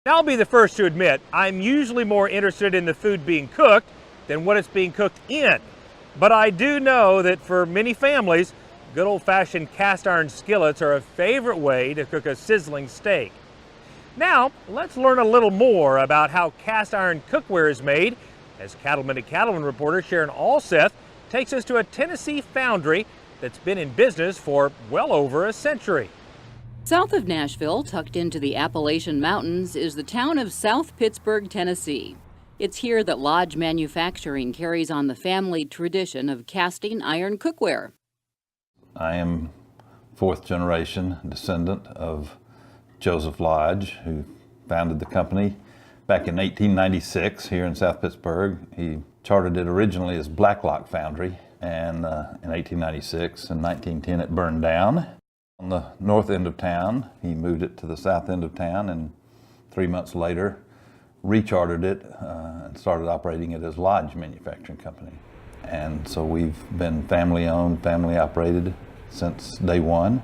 Now, I'll be the first to admit, I'm usually more interested in the food being cooked than what it's being cooked in. But I do know that for many families, good old-fashioned cast iron skillets are a favorite way to cook a sizzling steak. Now, let's learn a little more about how cast iron cookware is made as Cattlemen and Cattlemen reporter Sharon Alseth takes us to a Tennessee foundry that's been in business for well over a century. South of Nashville, tucked into the Appalachian Mountains, is the town of South Pittsburgh, Tennessee. It's here that Lodge Manufacturing carries on the family tradition of casting iron cookware. I am fourth generation descendant of Joseph Lodge, who founded the company back in 1896 here in South Pittsburgh. He chartered it originally as Blacklock Foundry, and in 1896 and 1910 it burned down. On the north end of town, he moved it to the south end of town, and 3 months later rechartered it and started operating it as Lodge Manufacturing Company. And so we've been family owned, family operated since day one.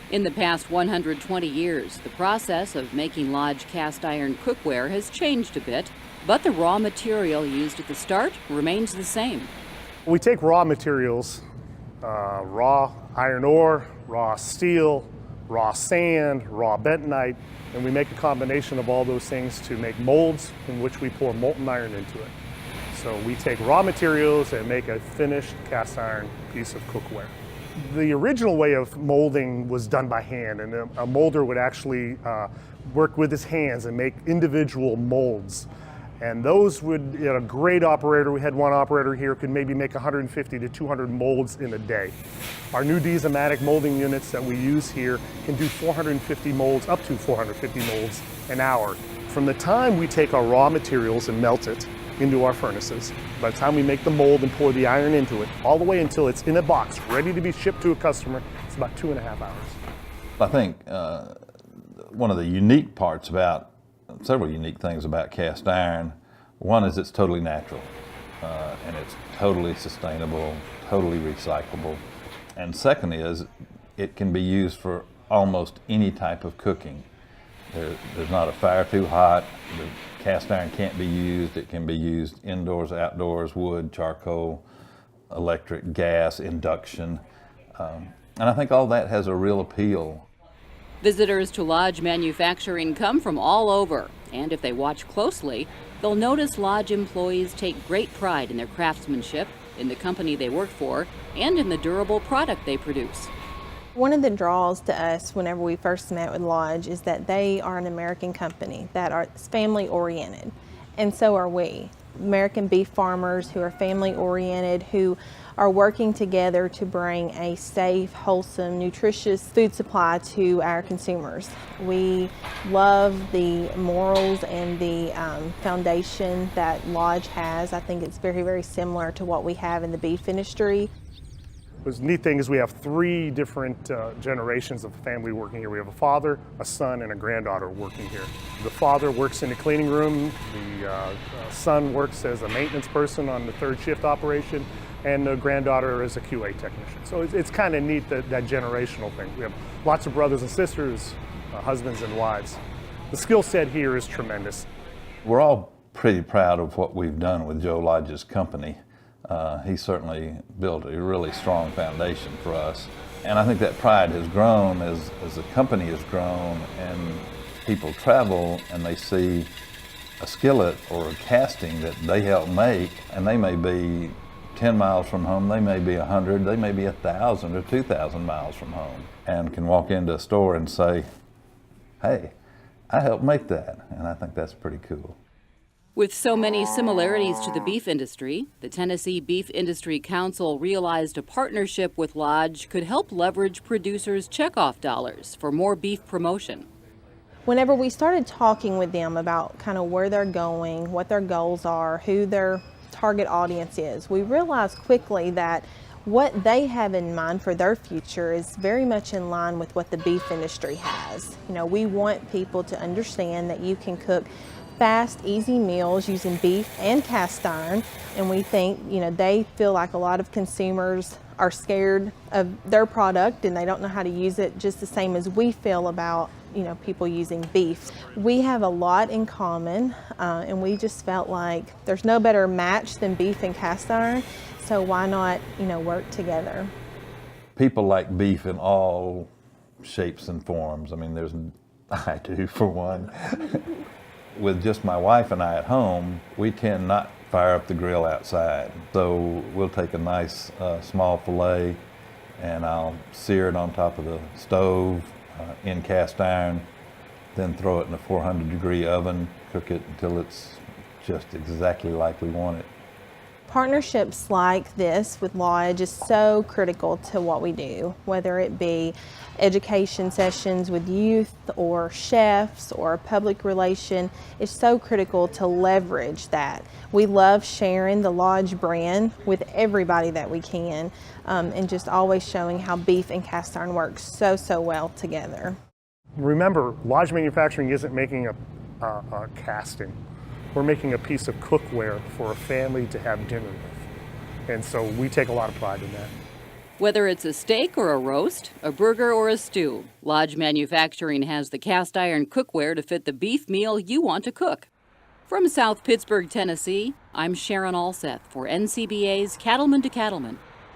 In the past 120 years, the process of making Lodge cast iron cookware has changed a bit, but the raw material used at the start remains the same. We take raw materials, raw iron ore, raw steel, raw sand, raw bentonite, and we make a combination of all those things to make molds in which we pour molten iron into it. So we take raw materials and make a finished cast iron piece of cookware. The original way of molding was done by hand, and a molder would actually work with his hands and make individual molds. And those would, a great operator, we had one operator here, could maybe make 150 to 200 molds in a day. Our new Diesematic molding units that we use here can do 450 molds, up to 450 molds an hour. From the time we take our raw materials and melt it into our furnaces, by the time we make the mold and pour the iron into it, all the way until it's in a box, ready to be shipped to a customer, it's about 2.5 hours. I think one of the unique parts about several unique things about cast iron. One is it's totally natural, and it's totally sustainable, totally recyclable. And second is it can be used for almost any type of cooking. There's not a fire too hot. The cast iron can't be used. It can be used indoors, outdoors, wood, charcoal, electric, gas, induction. And I think all that has a real appeal. Visitors to Lodge Manufacturing come from all over, and if they watch closely, they'll notice Lodge employees take great pride in their craftsmanship, in the company they work for, and in the durable product they produce. One of the draws to us whenever we first met with Lodge is that they are an American company that are family oriented, and so are we. American beef farmers who are family oriented, who are working together to bring a safe, wholesome, nutritious food supply to our consumers. We love the morals and the foundation that Lodge has. I think it's very, very similar to what we have in the beef industry. The neat thing is we have 3 different generations of the family working here. We have a father, a son, and a granddaughter working here. The father works in the cleaning room, the son works as a maintenance person on the 3rd shift operation, and the granddaughter is a QA technician. So it's kind of neat that generational thing. We have lots of brothers and sisters, husbands and wives. The skill set here is tremendous. We're all pretty proud of what we've done with Joe Lodge's company. He certainly built a really strong foundation for us. And I think that pride has grown as the company has grown, and people travel and they see a skillet or a casting that they help make, and they may be 10 miles from home, they may be 100, they may be 1,000 or 2,000 miles from home, and can walk into a store and say, hey, I helped make that. And I think that's pretty cool. With so many similarities to the beef industry, the Tennessee Beef Industry Council realized a partnership with Lodge could help leverage producers' checkoff dollars for more beef promotion. Whenever we started talking with them about kind of where they're going, what their goals are, who their target audience is, we realized quickly that what they have in mind for their future is very much in line with what the beef industry has. We want people to understand that you can cook fast, easy meals using beef and cast iron, and we think, they feel like a lot of consumers are scared of their product and they don't know how to use it, just the same as we feel about people using beef. We have a lot in common, and we just felt like there's no better match than beef and cast iron, so why not, work together? People like beef in all shapes and forms. I mean, I do for one. With just my wife and I at home, we tend not fire up the grill outside. So we'll take a nice small filet and I'll sear it on top of the stove in cast iron, then throw it in a 400-degree oven, cook it until it's just exactly like we want it. Partnerships like this with Lodge is so critical to what we do, whether it be education sessions with youth or chefs or public relation. It's so critical to leverage that. We love sharing the Lodge brand with everybody that we can, and just always showing how beef and cast iron work so well together. Remember, Lodge Manufacturing isn't making a casting. We're making a piece of cookware for a family to have dinner with. And so we take a lot of pride in that. Whether it's a steak or a roast, a burger or a stew, Lodge Manufacturing has the cast iron cookware to fit the beef meal you want to cook. From South Pittsburgh, Tennessee, I'm Sharon Alseth for NCBA's Cattlemen to Cattlemen.